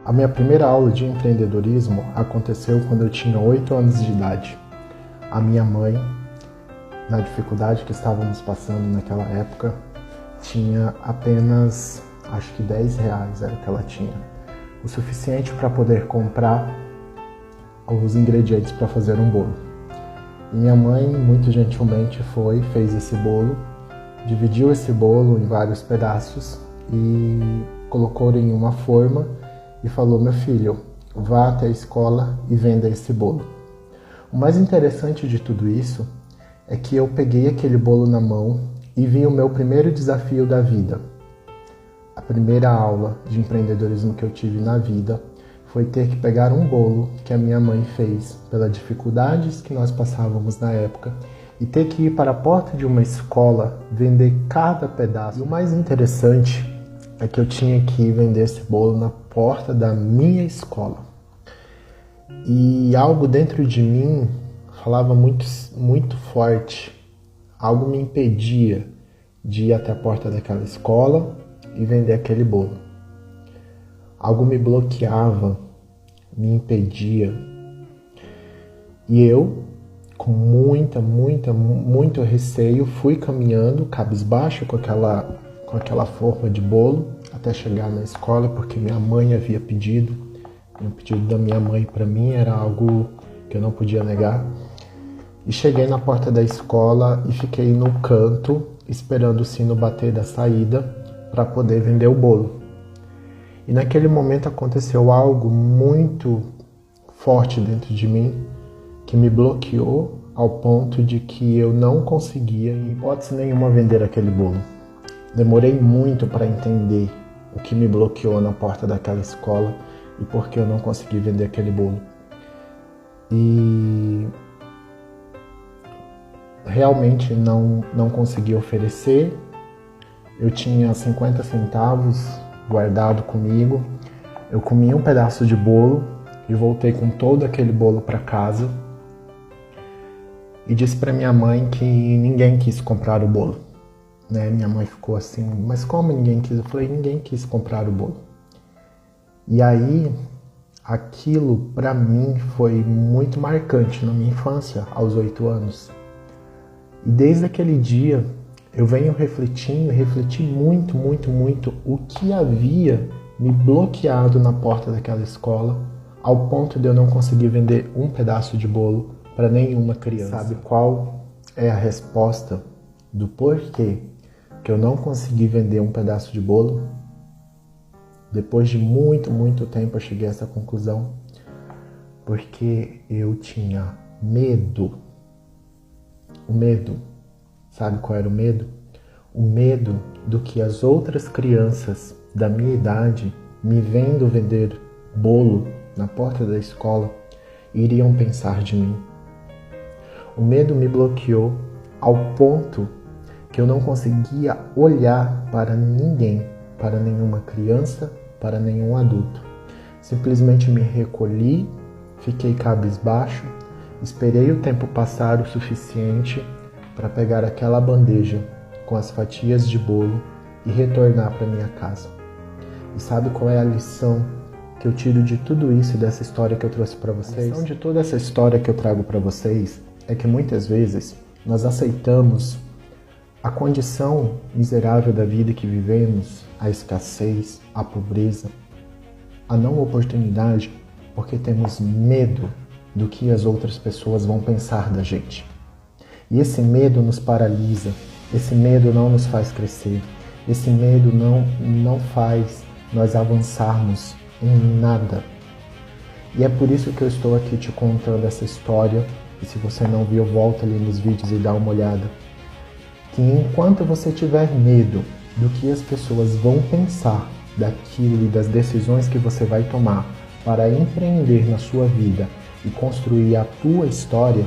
A minha primeira aula de empreendedorismo aconteceu quando eu tinha 8 anos de idade. A minha mãe, na dificuldade que estávamos passando naquela época, tinha apenas, acho que R$10 era o que ela tinha. O suficiente para poder comprar os ingredientes para fazer um bolo. E minha mãe, muito gentilmente, fez esse bolo, dividiu esse bolo em vários pedaços e colocou em uma forma e falou: meu filho, vá até a escola e venda esse bolo. O mais interessante de tudo isso é que eu peguei aquele bolo na mão e vi o meu primeiro desafio da vida. A primeira aula de empreendedorismo que eu tive na vida foi ter que pegar um bolo que a minha mãe fez pelas dificuldades que nós passávamos na época e ter que ir para a porta de uma escola vender cada pedaço. E o mais interessante é que eu tinha que ir vender esse bolo na porta da minha escola. E algo dentro de mim falava muito forte, algo me impedia de ir até a porta daquela escola e vender aquele bolo. Algo me bloqueava, me impedia. E eu, com muito receio, fui caminhando, cabisbaixo com aquela forma de bolo, até chegar na escola, porque minha mãe havia pedido. O pedido da minha mãe para mim era algo que eu não podia negar. E cheguei na porta da escola e fiquei no canto, esperando o sino bater da saída para poder vender o bolo. E naquele momento aconteceu algo muito forte dentro de mim, que me bloqueou ao ponto de que eu não conseguia, em hipótese nenhuma, vender aquele bolo. Demorei muito para entender o que me bloqueou na porta daquela escola e por que eu não consegui vender aquele bolo. E realmente não consegui oferecer. Eu tinha 50 centavos guardado comigo. Eu comi um pedaço de bolo e voltei com todo aquele bolo para casa e disse para minha mãe que ninguém quis comprar o bolo. Minha mãe ficou assim: mas como ninguém quis? Eu falei: ninguém quis comprar o bolo. E aí, aquilo para mim foi muito marcante na minha infância, aos 8 anos. E desde aquele dia, eu venho refleti muito o que havia me bloqueado na porta daquela escola, ao ponto de eu não conseguir vender um pedaço de bolo para nenhuma criança. Sabe qual é a resposta do porquê que eu não consegui vender um pedaço de bolo? Depois de muito tempo eu cheguei a essa conclusão. Porque eu tinha medo. O medo, sabe qual era o medo? O medo do que as outras crianças da minha idade, me vendo vender bolo na porta da escola, iriam pensar de mim. O medo me bloqueou ao ponto que eu não conseguia olhar para ninguém, para nenhuma criança, para nenhum adulto. Simplesmente me recolhi, fiquei cabisbaixo, esperei o tempo passar o suficiente para pegar aquela bandeja com as fatias de bolo e retornar para minha casa. E sabe qual é a lição que eu tiro de tudo isso e dessa história que eu trouxe para vocês? A lição de toda essa história que eu trago para vocês é que muitas vezes nós aceitamos a condição miserável da vida que vivemos, a escassez, a pobreza, a não oportunidade, porque temos medo do que as outras pessoas vão pensar da gente. E esse medo nos paralisa, esse medo não nos faz crescer, esse medo não faz nós avançarmos em nada. E é por isso que eu estou aqui te contando essa história, e se você não viu, volta ali nos vídeos e dá uma olhada. Que enquanto você tiver medo do que as pessoas vão pensar daquilo e das decisões que você vai tomar para empreender na sua vida e construir a tua história,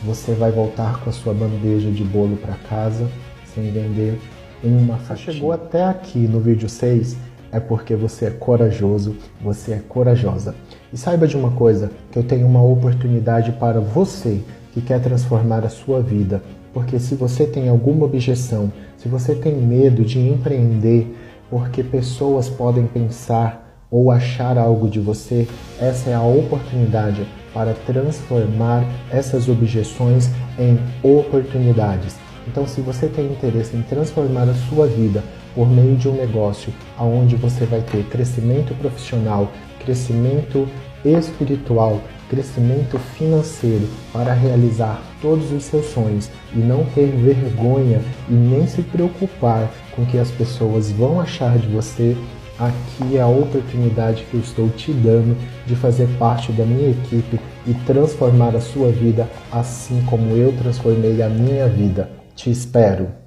você vai voltar com a sua bandeja de bolo para casa sem vender uma fatia. Chegou até aqui no vídeo 6, é porque você é corajoso, você é corajosa. E saiba de uma coisa, que eu tenho uma oportunidade para você que quer transformar a sua vida. Porque se você tem alguma objeção, se você tem medo de empreender, porque pessoas podem pensar ou achar algo de você, essa é a oportunidade para transformar essas objeções em oportunidades. Então, se você tem interesse em transformar a sua vida por meio de um negócio onde você vai ter crescimento profissional, crescimento espiritual, crescimento financeiro para realizar todos os seus sonhos e não ter vergonha e nem se preocupar com o que as pessoas vão achar de você, aqui é a oportunidade que eu estou te dando de fazer parte da minha equipe e transformar a sua vida assim como eu transformei a minha vida. Te espero!